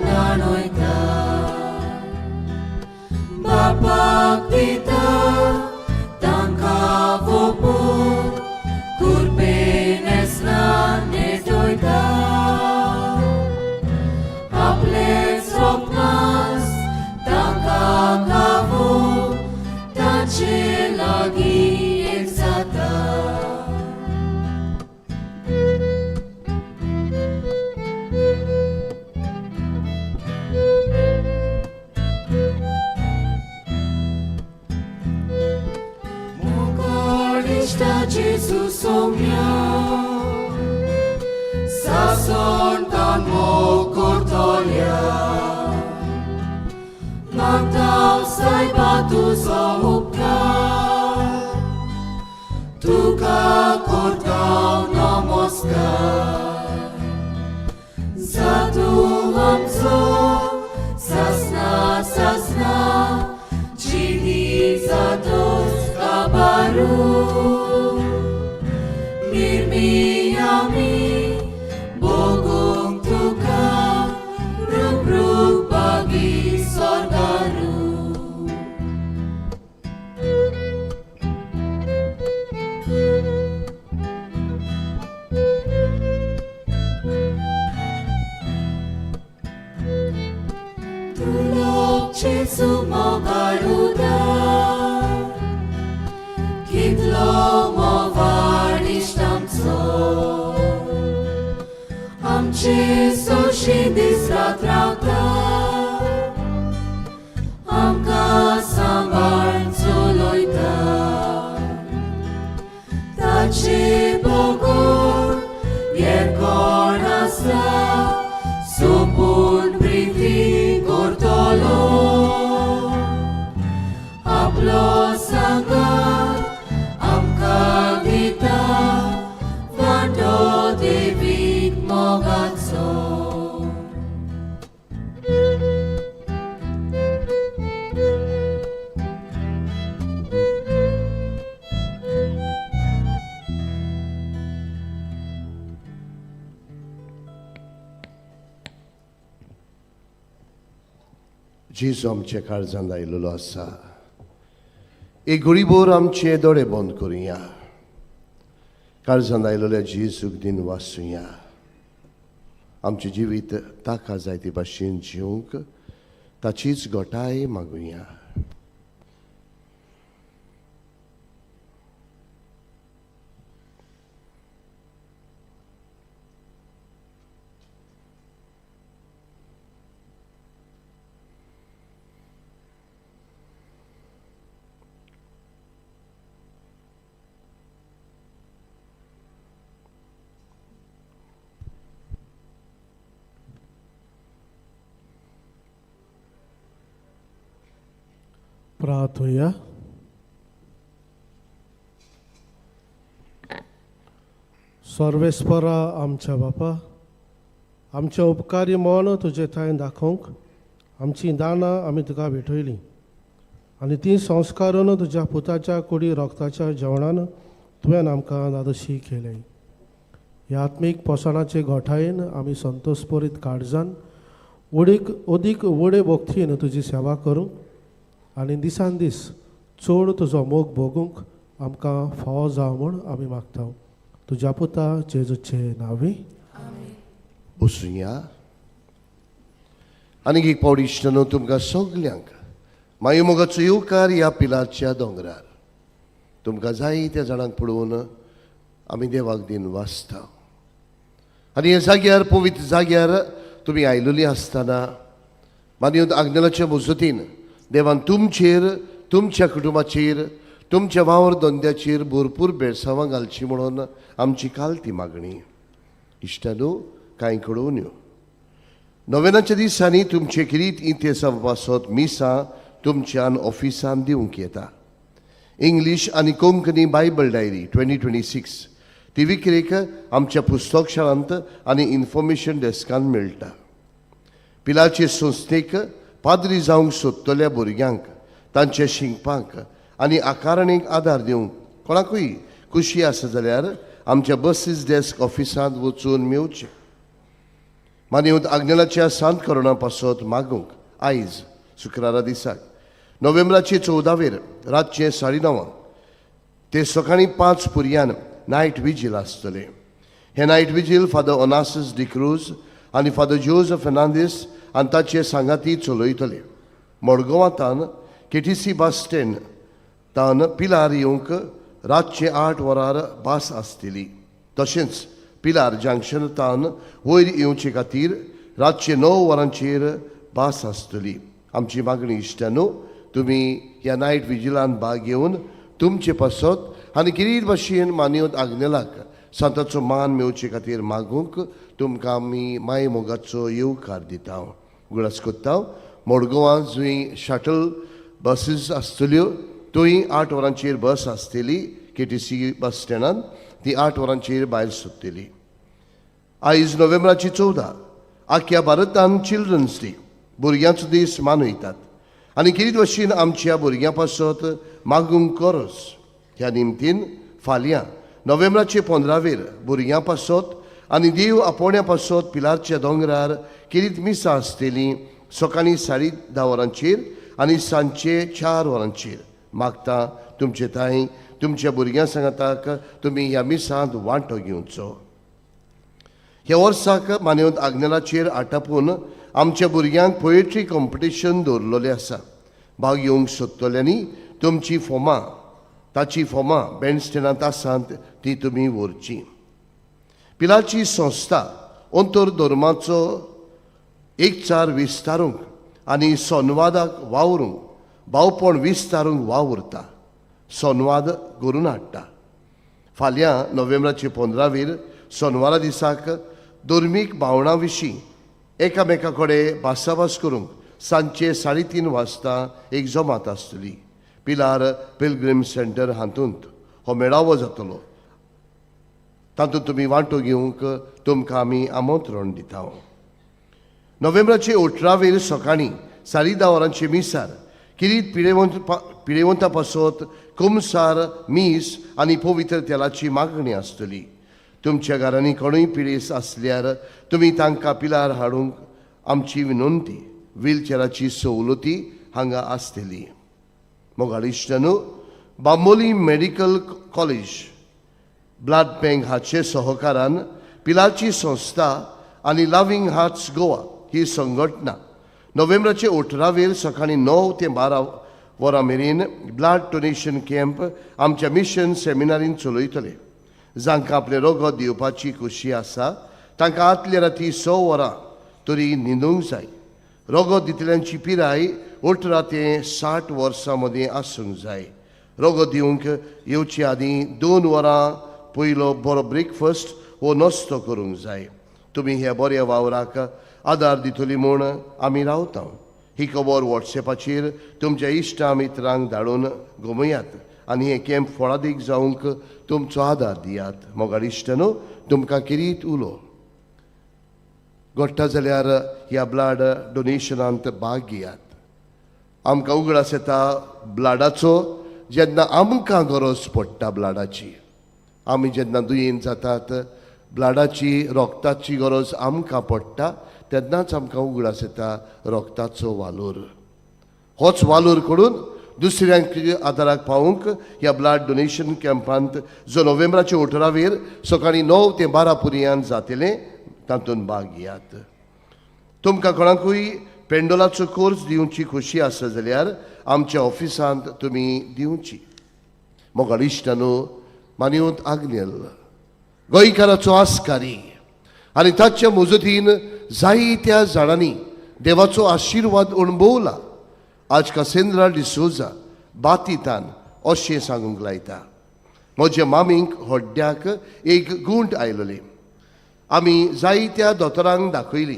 nanoita Bapak tita Tangka vopu Kurpenes na netoita Aples rokmas Tangkakavu Tace lagi exata Mokarista Jesus somia Sason tan mokortolia Magdał sai batu sohupka Tuka kortał nomoska Zatu hamco Sasna Chidi zados kabaru Mirmiyami Bogong tuka Ruk bagi sorgaru Tulok Jesu mogaruda Kitlo movar ishtamco Amche soshidis ratrauta Amka sambarco loita Tace bogor yerkonasa Supun priti kortolo Aplo sangat amka dita Vando devik mogatso जेजू आमचे काळजांत आयिल्लो आसा एक गरीबोर आमचे दोळे बंद करुया काळजांत आयिल्ल्या जेजूक दिन वाचुया आमचे जिवीत ताका जाय ते भाशेन जिवंक ताचीच घोटाय मागुया प्रार्थूया सर्वेस्परा आमच्या बापा आमचे उपकारी मन तुजे थंय दाखोवंक आमची दानां आमी तुका भेटयलीं आनी ती संस्कारून तुज्या पुताच्या कुडी रक्ताच्या जेवणान तुवें आमकां नादशी केलें ह्या आत्मीक पोसणाचे घोटायेन आमी संतोषपोरीत काळजान अदीक व्हडे भक्तीन तुजी सेवा करूंक आनी दिसान दीस चड तुजो मोग भोगूंक आमकां फावो जावं म्हूण आमी मागता तुज्या पुता जेजूचे नांवी बसूया. आनीक एक पावट इश्टनो तुमकां सगल्यांक मागीर मोगाचो येवकार ह्या पिलारच्या दोंगरार तुमकां जाय त्या जाणांक पळोवन आमी देवाक दिन वाचता. आनी ह्या जाग्यार पवित्र जाग्यार तुमी आयिल्ली आसतना मागीर आग्नेलाच्या मुजतीन देवान तुमचेर तुमच्या कुटुंबाचेर तुमच्या वावर धंद्याचेर भरपूर बेळसांवां घालची म्हणून आमची काल ती मागणी. इश्टानो कांय कळोवन यो नोवेनाच्या दिसांनी तुमचे किरीत इतिहासा पासत मिसां तुमच्यान ऑफिसान दिवंक येता. इंग्लीश आनी कोंकणी बायबल डायरी 2026 ती विक्रेक आमच्या पुस्तक शाळांत आनी इन्फॉर्मेशन डेस्कान मेळटा. पिलाचे संस्थेक पाद्री जावंक सोदतल्या भुरग्यांक तांचे शिंगपाक आनी आकारणेक आदार दिवंक कोणाकूय खुशी आसा जाल्यार आमच्या बसीस डेस्क ऑफिसांत वचून मेवचें. मानिवंत आग्नेलाच्या सांत करोना पासत मागूंक आयज शुक्रारा दिसाक नोव्हेंबराचे 14 रातचे 9:30 ते सकाळीं 5 पर्यान नायट विजील आसतले. हे night vigil father Onassis D'Cruz आनी फादर जोझफ फेर्नांदीस आनी ताचे सांगाती चलयतले. मडगांवांतान KTC बस स्टँड तान पिलार येवंक रातचे 8 वरार बस आसतली. तशेंच पिलार जंक्शन तान वयर येवचे खातीर रातचे 9 वरांचेर बस आसतली. आमची मागणी इश्टानो तुमी ह्या नायट विजिलान भाग घेवन तुमचे पासत आनी किरीत भाशेन मानिवंत आग्नेलाक सांताचो मान मेवचे खातीर मागूंक तुमकां आमी माय मोगाचो येवकार दिता. गुळास कोत्ता मडगांवां जंय शटल बसीस आसतल्यो थंय 8 वरांचेर बस आसतली. KTC बस स्टँडान ती 8 वरांचेर भायर सरतली. आयज नोव्हेंबराची 14 आख्या भारतान चिल्ड्रन्स डे भुरग्यांचो दीस मनयतात आनी किरीत भाशेन आमच्या भुरग्यां पासत मागूंक करस. ह्या निमतीन फाल्यां नोव्हेंबराचे 15 भुरग्यां पासत आनी देव आपोवण्या पासत पिलारच्या दोंगरार किरीत मिसां आसतली सकाळीं 10:30 वरांचेर आनी सांजचे 4 वरांचेर. मागता तुमचे थंय तुमच्या भुरग्यां सांगाताक तुमी ह्या मिसांत वांटो घेवचो. ह्या वर्साक मानिवंत आग्नेलाचेर आटापून आमच्या भुरग्यांक पोएट्री कॉम्पिटिशन दवरलेलें आसा. भाग घेवंक सोदतल्यांनी तुमची फॉर्मां ताची फॉर्मां बँड स्टँडांत आसात ती तुमी व्हरची. पिलाची संस्था अंतर धर्माचो एकचार विस्तारूंक आनी संवादाक वावरूंक भावपण विस्तारूंक वावुरता. संवाद घरून हाडटा. फाल्यां नोव्हेंबराचे 15 सोनवारा दिसाक धर्मीक भावनां विशीं एकामेका कडेन भासाभास करूंक सांजचे 3:30 वाजता एक जमात आसतली. पिलार पिलग्रीम सेंटर हातूंत हो मेळावो जातलो. तातूंत तुमी वांटो घेवंक तुमकां आमी आमंत्रण दिता. नोव्हेंबराचे 18 सकाळीं 10:30 वरांचे मिसार किरीत पिळेवंता पासत कुमसार मीस आनी पवित्र तेलाची मागणी आसतली. तुमच्या घरांनी कोणूय पिडेस आसल्यार तुमी तांकां पिलार हाडूंक आमची विनंती. व्हीलचॅराची सवलती हांगा आसतली. मोगाळ इश्टानो Bambolim medical college blood bank हाचे सहकारान पिलाची संस्था आनी लविंग हार्ट्स गोवा ही संघटना नोव्हेंबराचे 18 सकाळीं 9 ते 12 वरां मेरेन ब्लड डोनेशन कॅम्प आमच्या मिशन सेमिनारीन चलयतले. जांकां आपले रगत दिवपाची खोशी आसा तांकां आदले राती 6 वरां तरी न्हिदूंक जाय. रगत दितल्यांची पिराय 18 ते 60 वर्सां मदीं आसूंक जाय. रगत दिवंक येवचे आदीं 2 वरां पयलो बरो ब्रेकफास्ट वो नास्तो करूंक जाय. तुमी ह्या बऱ्या वावराक आदार दितली म्हूण आमी रावता. ही खबर वॉट्सॅपाचेर तुमच्या इश्टा मित्रांक धाडून घुमयात आनी हे कॅम्प फळादीक जावंक तुमचो आदार दियात. मोगाळ इश्टानो तुमकां किरीत उलो घडटा जाल्यार ह्या ब्लड डोनेशनांत भाग घेयात. आमकां उगडास येता ब्लडाचो जेन्ना आमकां गरज पडटा ब्लडाची. आमी जेन्ना दुयेंत जातात ब्लडाची रोगताची गरज आमकां पडटा तेन्नाच आमकां उगडास येता रोगताचो वालोर. होच वालोर करून दुसऱ्यांक आदाराक पावूंक ह्या ब्लड डोनेशन कॅम्पांत जो नोव्हेंबराच्या 18 सकाळीं 9 ते 12 पर्यंत जातलें तातूंत भाग घेयात. तुमकां कोणाकूय पेंडोलाचो कोर्स दिवची खोशी आसा जाल्यार आमच्या ऑफिसांत तुमी दिवची. मोगाळ इश्टानो, मानिवंत आग्नेल गोंयकाराचो आस्कारी आनी ताच्या मजतीन जायत्या जाणांनी देवाचो आशिर्वाद अणभवला. आज कासेंद्रा डिसोजा बातितान अशें सांगूंक लायता. म्हज्या मामींक होड्ड्याक एक गूंट आयलोली. आमी जायत्या दोतोरांक दाखयली.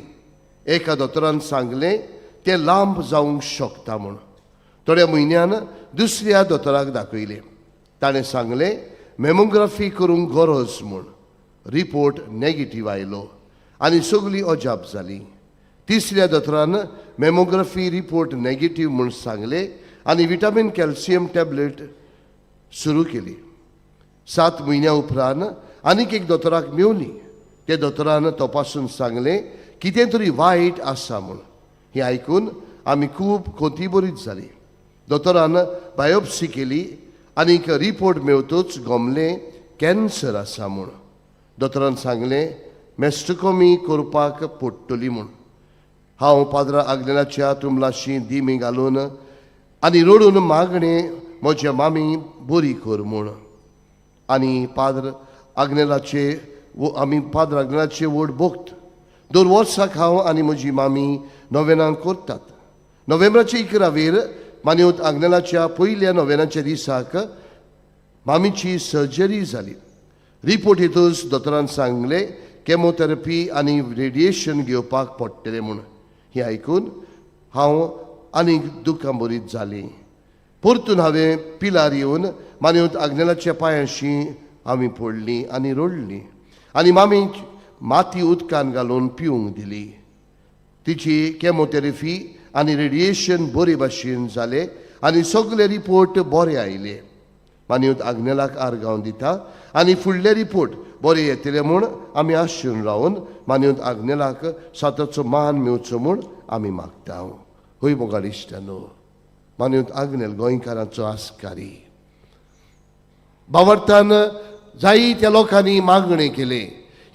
एका दोतोरान सांगलें तें लांब जावंक शकता म्हूण. थोड्या म्हयन्यान दुसऱ्या दोतोराक दाखयलें. ताणें सांगलें मॅमोग्राफी करूंक गरज म्हूण. रिपोर्ट नॅगेटीव आयलो आनी सगळी अजाप जाली. तिसऱ्या दोतोरान मॅमोग्राफी रिपोर्ट नॅगेटीव म्हूण सांगलें आनी विटामीन कॅल्शियम टॅबलेट सुरू केली. 7 म्हयन्या उपरांत आनीक एक दोतोराक मेवली. ते दोतोरान तपासून सांगलें कितें तरी वायट आसा म्हूण. हें आयकून आमी खूब खोंतीभरीत जाली. दोतोरान बायोप्सी केली आनीक रिपोर्ट मेवतूच गमलें कॅन्सर आसा म्हूण. दोतोरान सांगलें मॅस्टोकॉमी करपाक पडटली म्हूण. हांव पाद्रा आग्नेलाच्या तुमलाशी दिमी घालून आनी रडून मागणें म्हज्या मामी बरी कर म्हूण. आनी पाद्र आग्नेलाचे आमी पाद्र आग्नेलाचे वोट भोगत. 2 वर्सांक हांव आनी म्हजी मामी नोवेनां करतात. नोव्हेंबराच्या 11 मानिवंत आग्नेलाच्या पयल्या नोवेनाच्या दिसाक मामीची सर्जरी जाली. रिपोर्ट येतूच दोतोरान सांगलें कॅमोथेरपी आनी रेडिएशन घेवपाक पडटलें म्हूण. हें आयकून हांव आनीक दुखांबरीत जालीं. परतून हांवें पिलार येवन मानिवंत आग्नेलाच्या पांयाशी आमी पडलीं आनी रडलीं आनी मामीक माती उदकान घालून पिवंक दिली. तिची कॅमोथेरपी आनी रेडिएशन बरे भाशेन जालें आनी सगळे रिपोर्ट बरे आयले. मानिवंत आग्नेलाक आर्गांव दिता आनी फुडले रिपोर्ट बरे येतले म्हूण आमी आशेन रावन मानिवंत आग्नेलाक साताचो मान मेवचो म्हूण आमी मागता. हय मोगाळ इश्टानो, मानिवंत आग्नेल गोंयकारांचो आस्कारी. भावार्थान जायत्या लोकांनी मागणें केले.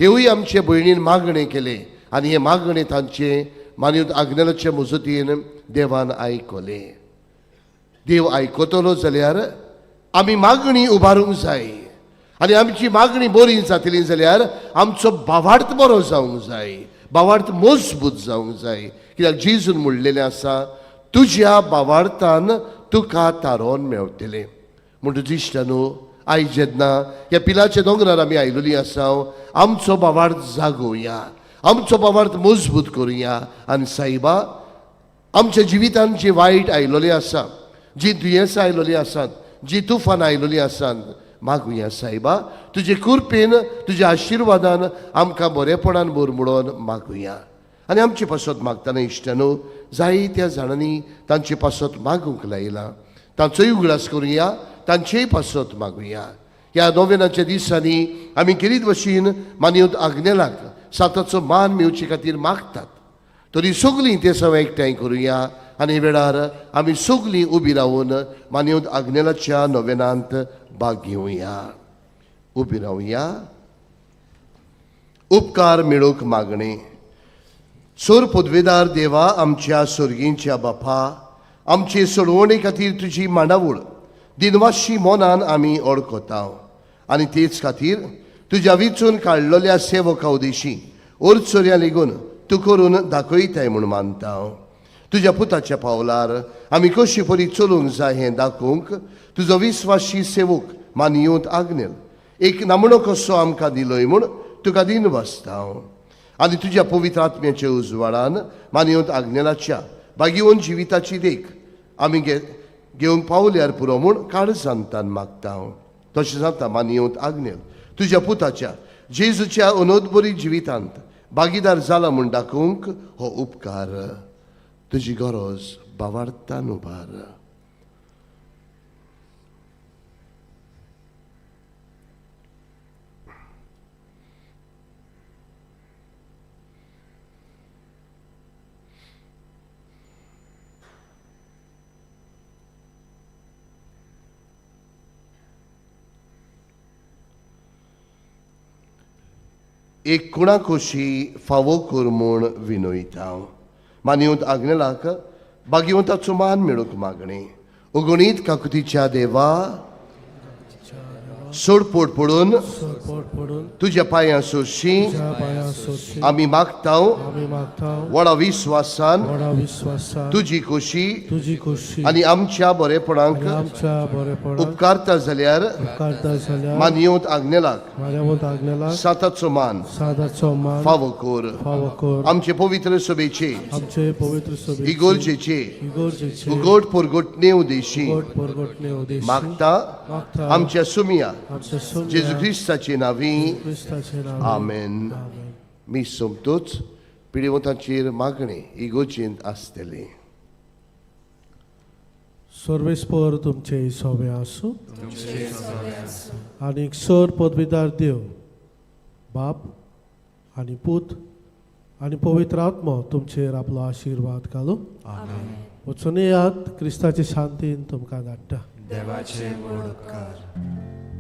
हेवूय आमचे भयणीन मागणें केले आनी हे मागणें तांचे मानिवंत आग्नेलाच्या मजतीन देवान आयकले. देव आयकतलो जाल्यार आमी मागणी उबारूंक जाय आनी आमची मागणी बरी जातली जाल्यार आमचो भावार्थ बरो जावंक जाय. भावार्थ मजबूत जावंक जाय. कित्याक जेजून म्हणलेलें आसा तुज्या भावार्थान तुका तारोन मेवतलें. म्हणटच इश्टानो, आयज जेन्ना ह्या पिलाच्या दोंगरार आमी आयिल्लीं आसा आमचो भावार्थ जागोवया, आमचो भावार्थ मजबूत करुया आनी सायबा आमच्या जिवितांत जे वायट आयिल्लें आसा, जी दुयेंसां आयिल्लीं आसात, जी तुफान आयिल्लीं आसात, मागुया सायबा तुजे कृपेन तुज्या आशिर्वादान आमकां बरेपणान बुरमुडोन मागुया. आनी आमचे पासत मागतना इश्टानो जायत्या जाणांनी तांचे पासत मागूंक लायला. तांचोय उगडास करुया, तांचेय पासत मागुया. ह्या नोवेनाच्या दिसांनी आमी केलीत भशेन मानिवंत आग्नेलाक साताचो मान मेवचे खातीर मागतात. तरी सगलीं ते सवां एकठांय करुया आनी वेळार आमी सगलीं उबी रावन मानिवंत आग्नेलाच्या नोवेनांत भाग घेवया. उबी रावया. उपकार मेळोवंक मागणें. सोर पदवेदार देवा, आमच्या स्वर्गींच्या बापा, आमचे सोडवणे खातीर तुजी मांडावळ दिनवाशी मोनान आमी ओळखता आनी तेच खातीर तुज्या विचून काडलेल्या सेवका उदेशी ओर्चोऱ्या लेगून तूं करून दाखयताय म्हूण मानता. तुज्या पुताच्या पावलार आमी कशी परी चलूंक जाय हें दाखोवंक तुजो विस्वासी सेवक मानिवंत आग्नेल एक नामणो कसो आमकां दिलोय म्हूण तुका दिनवासता. आनी तुज्या पवित्र आत्म्याच्या उजवाडान मानिवंत आग्नेलाच्या भाग्यवन जिविताची देख आमी घेवंक पावल्यार पुरो म्हूण काळजांतान मागता. तशें जाता मानिवंत आग्नेल तुज्या पुताच्या जेजूच्या अनोदबरी जिवितांत भागीदार जाला म्हूण दाखोवंक हो उपकार तुजी गरज भावार्थान उबार. एक कुणाकोशी फावो कर म्हूण विनयता मानिवंत आग्नेलाक भाग्यवंताचो मान मेळूंक मागणे उगणीत काकुतीच्या देवा सोड पोट पडून पोट पडून तुझ्या पांयां सोशी त्या पाया सोडशी आमी मागताव आम्ही मागताव व्हडा विश्वासान व्हडा विश्वासान तुझी खोशी तुझी खुशी आनी आमच्या बरेपणांक आमच्या बरेपणाक उपकारता जाल्यार उपकारता जाल्यार मानिवंत आग्नेलाक मान्यवंत आज्ञेला साताचो मान सादाचो मान फावो कर फावो कर आमचे पवित्र सभेचे आमचे पवित्र सभेची इगोर्जेचे इगोर्जेचे उगोट पोरगोटणे उदेशी गोड परगोटणे उद्देश मागता मागता आमच्या सुमिया आमच्या जेजू क्रिस्ताचे नावी क्रिस्ताचे नाव आमेन मी सोमतोच पिडीवंतांचेर मागणे इगोचेंत आसतले सर्वेस्पर तुमचे सोबे आसूं आनी सर पदवीदार देव बाप आनी पूत आनी पवित्र आत्मो तुमचेर आपलो आशिर्वाद घालूं वचून येयात क्रिस्ताचे शांतीन तुमकां धाडटा देवाचे उपकार